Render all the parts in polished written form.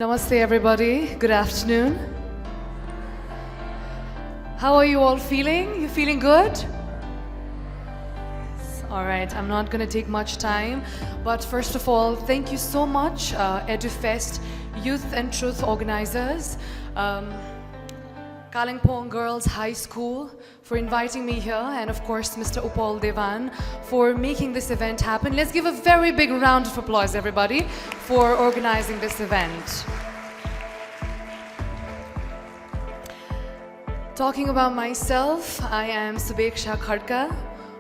Namaste everybody, good afternoon. How are you all feeling? You feeling good? Alright, I'm not going to take much time, but first of all, thank you so much EduFest Youth and Truth organizers, Kalimpong Girls High School for inviting me here, and of course Mr. Upal Devan for making this event happen. Let's give a very big round of applause everybody for organizing this event. Talking about myself, I am Subekshya,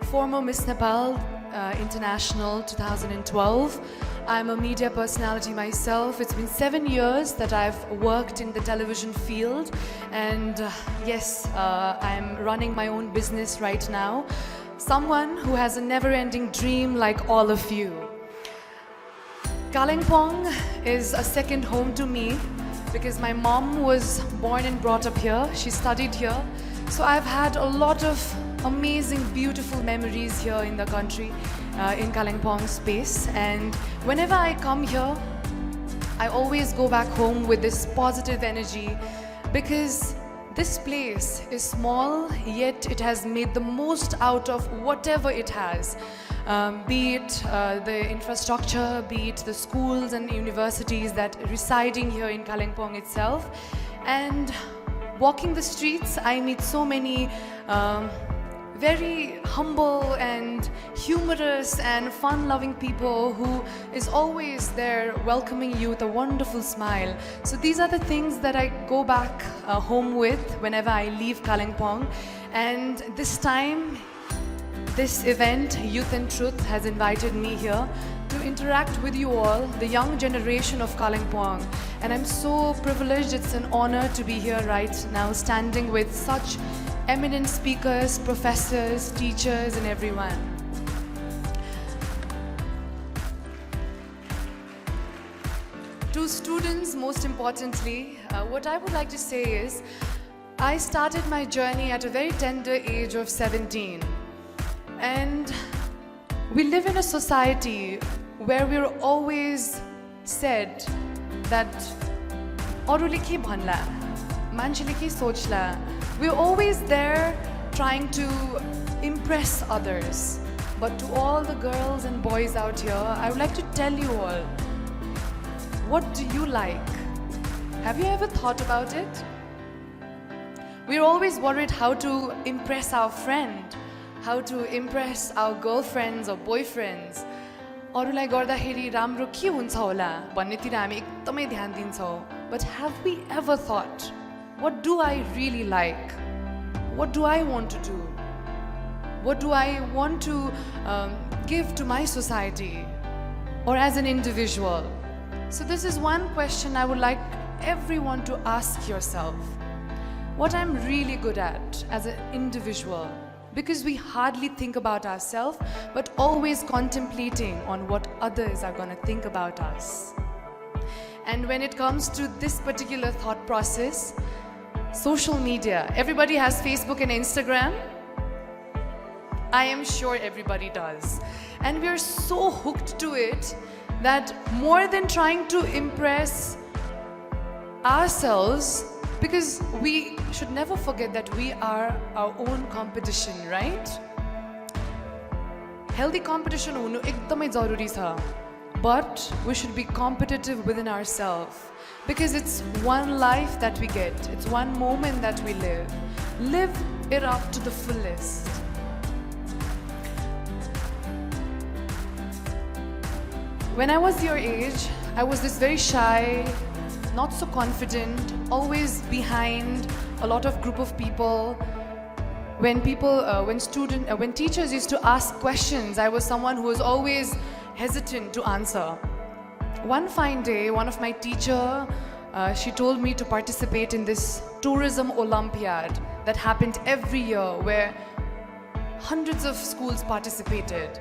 former Miss Nepal International 2012. I'm a media personality myself. It's been 7 years that I've worked in the television field, and yes, I'm running my own business right now. Someone who has a never-ending dream like all of you. Kalimpong is a second home to me because my mom was born and brought up here. She studied here. So I've had a lot of amazing, beautiful memories here in the country, in Kalimpong space. And whenever I come here, I always go back home with this positive energy because this place is small, yet it has made the most out of whatever it has. Be it the infrastructure, be it the schools and universities that are residing here in Kalimpong itself. And walking the streets, I meet so many very humble and humorous and fun-loving people who is always there welcoming you with a wonderful smile. So these are the things that I go back home with whenever I leave Kalimpong. And this time, this event, Youth and Truth, has invited me here to interact with you all, the young generation of Kalimpong. And I'm so privileged, it's an honor to be here right now, standing with such eminent speakers, professors, teachers, and everyone. To students, most importantly, what I would like to say is, I started my journey at a very tender age of 17. And we live in a society where we're always said that "Arule ke bhanla, manchele ke sochla." We're always there trying to impress others. But to all the girls and boys out here, I would like to tell you all, what do you like? Have you ever thought about it? We're always worried how to impress our friend, how to impress our girlfriends or boyfriends. अरूलाई गर्दाखेरि राम्रो के हुन्छ होला भन्नेतिर हामी एकदमै ध्यान दिन्छौँ. But have we ever thought, what do I really like? What do I want to do? What do I want to give to my society or as an individual? So this is one question I would like everyone to ask yourself. What I'm really good at as an individual? Because we hardly think about ourselves, but always contemplating on what others are going to think about us. And when it comes to this particular thought process, social media, everybody has Facebook and Instagram. I am sure everybody does. And we are so hooked to it that more than trying to impress ourselves, because we should never forget that we are our own competition, right? Healthy competition hunu ekdamai jaruri cha. But we should be competitive within ourselves because it's one life that we get. It's one moment that we live. Live it up to the fullest. When I was your age, I was this very shy, not so confident, always behind a lot of group of people. When teachers used to ask questions, I was someone who was always hesitant to answer. One fine day, one of my teacher, she told me to participate in this tourism Olympiad that happened every year where hundreds of schools participated.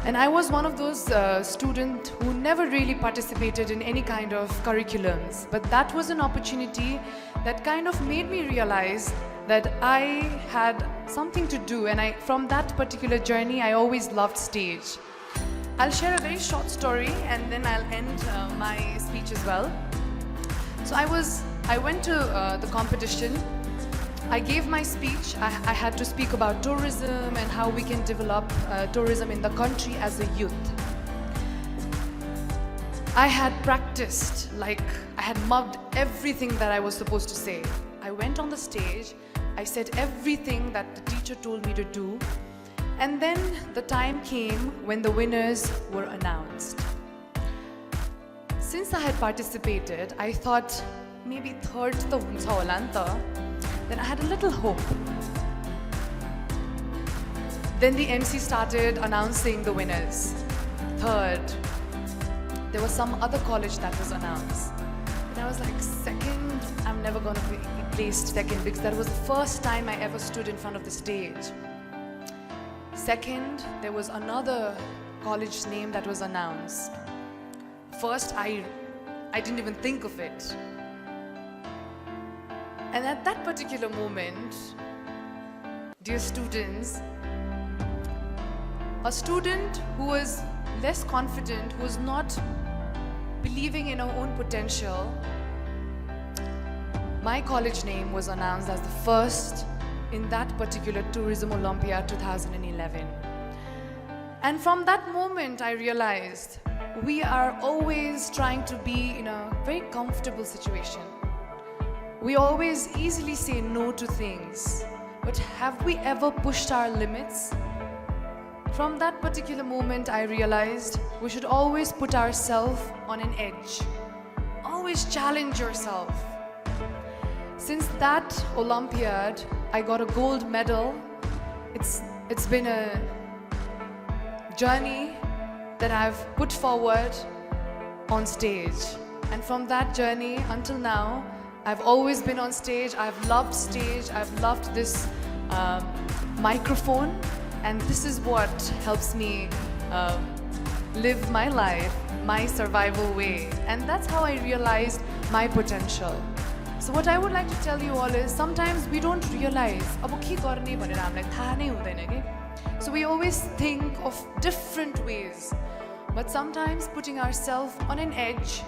And I was one of those students who never really participated in any kind of curriculums. But that was an opportunity that kind of made me realize that I had something to do. And from that particular journey, I always loved stage. I'll share a very short story and then I'll end my speech as well. So I went to the competition. I gave my speech. I had to speak about tourism and how we can develop tourism in the country as a youth. I had practiced, like I had mugged everything that I was supposed to say. I went on the stage, I said everything that the teacher told me to do, and then the time came when the winners were announced. Since I had participated, I thought maybe third to huncha hola ni ta. Then I had a little hope. Then the MC started announcing the winners. Third. There was some other college that was announced. And I was like, second, I'm never going to be placed second because that was the first time I ever stood in front of the stage. Second, there was another college name that was announced. First, I didn't even think of it. And at that particular moment, dear students, a student who was less confident, who was not believing in her own potential, my college name was announced as the first in that particular Tourism Olympiad 2011. And from that moment, I realized we are always trying to be in a very comfortable situation. We always easily say no to things, but have we ever pushed our limits? From that particular moment, I realized we should always put ourselves on an edge. Always challenge yourself. Since that Olympiad, I got a gold medal. It's been a journey that I've put forward on stage. And from that journey until now, I've always been on stage. I've loved stage. I've loved this microphone. And this is what helps me live my life, my survival way. And that's how I realized my potential. So what I would like to tell you all is, sometimes we don't realize, so we always think of different ways. But sometimes putting ourselves on an edge,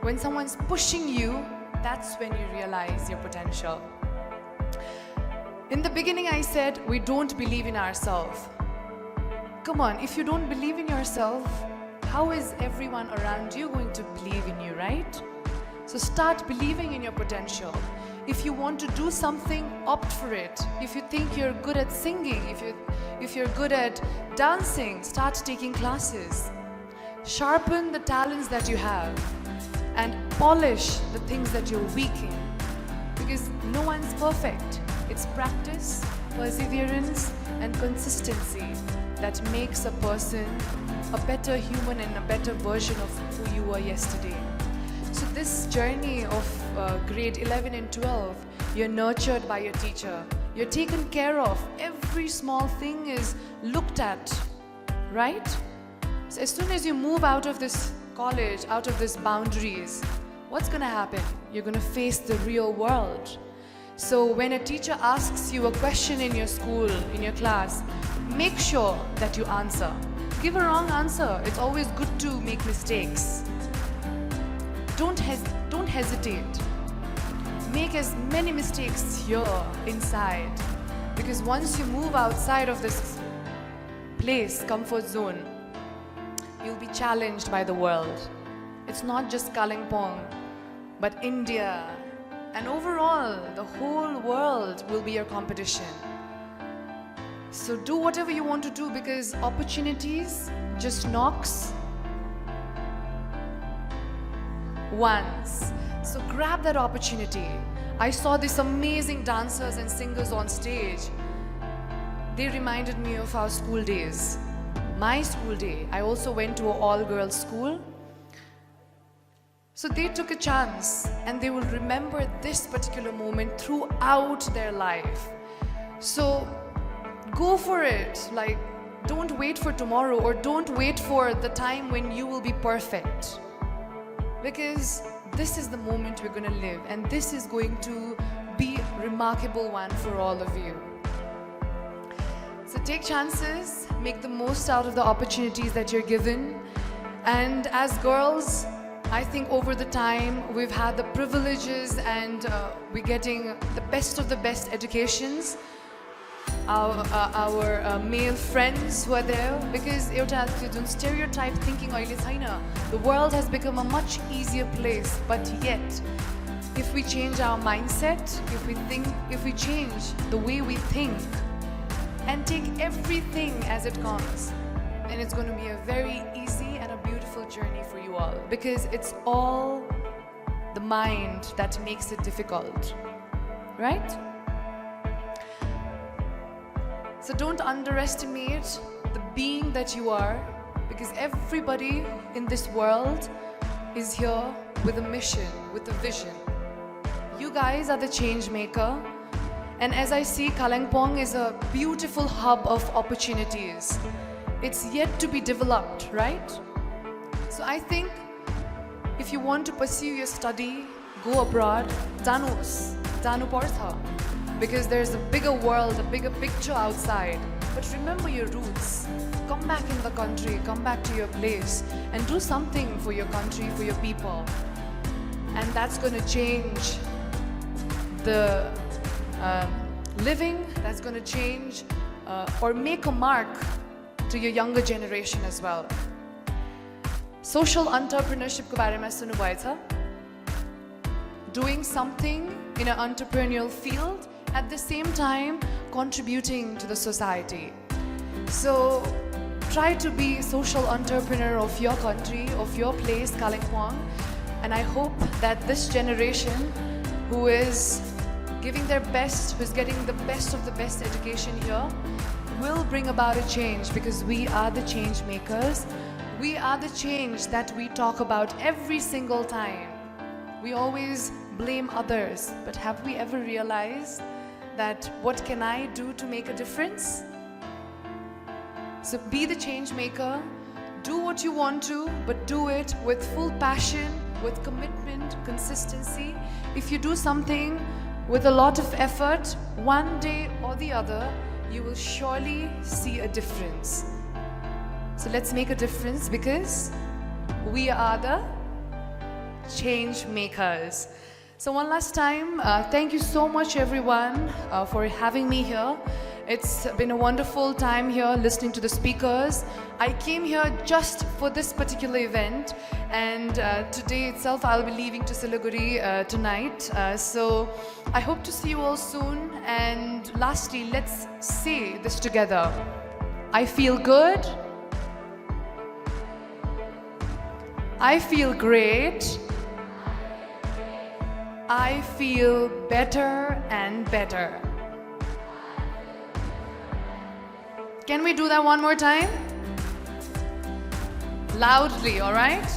when someone's pushing you, that's when you realize your potential. In the beginning, I said we don't believe in ourselves. Come on, if you don't believe in yourself, how is everyone around you going to believe in you, right? So start believing in your potential. If you want to do something, opt for it. If you think you're good at singing, if you're good at dancing, start taking classes. Sharpen the talents that you have and polish the things that you're weak in. Because no one's perfect. It's practice, perseverance, and consistency that makes a person a better human and a better version of who you were yesterday. So this journey of grade 11 and 12, you're nurtured by your teacher. You're taken care of. Every small thing is looked at, right? So as soon as you move out of this college, out of these boundaries, what's going to happen? You're going to face the real world. So when a teacher asks you a question in your school, in your class, make sure that you answer. Give a wrong answer. It's always good to make mistakes. Don't hesitate. Make as many mistakes here inside. Because once you move outside of this place, comfort zone, you'll be challenged by the world. It's not just Kalimpong, but India. And overall, the whole world will be your competition. So do whatever you want to do, because opportunities just knocks once. So grab that opportunity. I saw these amazing dancers and singers on stage. They reminded me of our school days. My school day. I also went to an all-girls school. So they took a chance, and they will remember this particular moment throughout their life. So go for it. Like, don't wait for tomorrow, or don't wait for the time when you will be perfect. Because this is the moment we're going to live, and this is going to be a remarkable one for all of you. So take chances, make the most out of the opportunities that you're given. And as girls, I think over the time we've had the privileges and we're getting the best of the best educations. Our male friends who are there, because एउटा जुन stereotype thinking अहिले छैन. The world has become a much easier place, but yet if we change our mindset, if we change the way we think and take everything as it comes, then it's going to be a very easy and a beautiful journey for you all, because it's all the mind that makes it difficult, right? So don't underestimate the being that you are, because everybody in this world is here with a mission, with a vision. You guys are the change maker, and as I see, Kalimpong is a beautiful hub of opportunities. It's yet to be developed, right? So I think if you want to pursue your study, go abroad, janu partha, because there's a bigger world, a bigger picture outside. But remember your roots. Come back in the country, come back to your place, and do something for your country, for your people. And that's going to change the living, that's going to change or make a mark to your younger generation as well. Social entrepreneurship ko barema sunu bhaycha? Doing something in an entrepreneurial field, at the same time contributing to the society. So try to be a social entrepreneur of your country, of your place, Kalimpong. And I hope that this generation who is giving their best, who is getting the best of the best education here, will bring about a change, because we are the change makers. We are the change that we talk about every single time. We always blame others, but have we ever realized that what can I do to make a difference? So be the change maker, do what you want to, but do it with full passion, with commitment, consistency. If you do something with a lot of effort, one day or the other, you will surely see a difference. So let's make a difference, because we are the change makers. So one last time, thank you so much everyone for having me here. It's been a wonderful time here listening to the speakers. I came here just for this particular event, and today itself I'll be leaving to Siliguri tonight. So I hope to see you all soon. And lastly, let's say this together. I feel good. I feel great. I feel better and better. Can we do that one more time? Loudly, all right?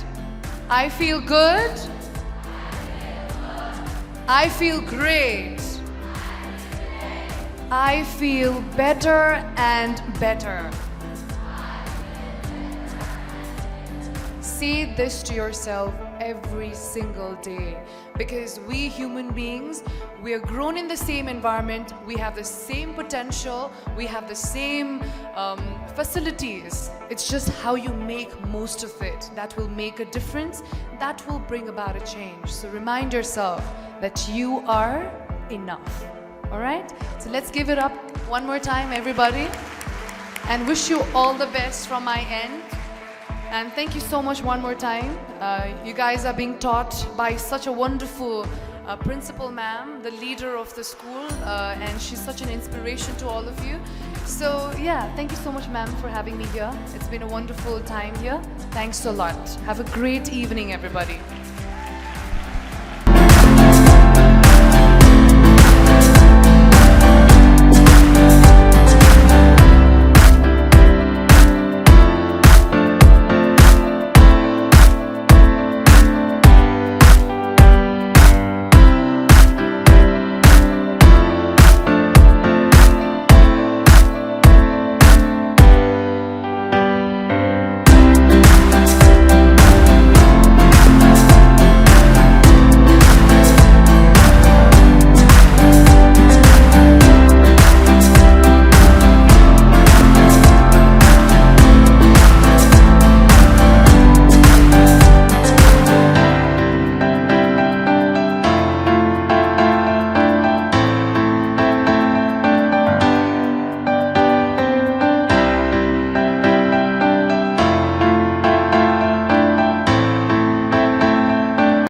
I feel good. I feel great. I feel better and better. Say this to yourself every single day, because we human beings, we are grown in the same environment, we have the same potential, we have the same facilities. It's just how you make most of it that will make a difference, that will bring about a change. So remind yourself that you are enough. All right? So let's give it up one more time, everybody, and wish you all the best from my end. And thank you so much one more time. You guys are being taught by such a wonderful principal ma'am, the leader of the school, and she's such an inspiration to all of you. So yeah, thank you so much ma'am for having me here. It's been a wonderful time here. Thanks a lot. Have a great evening everybody.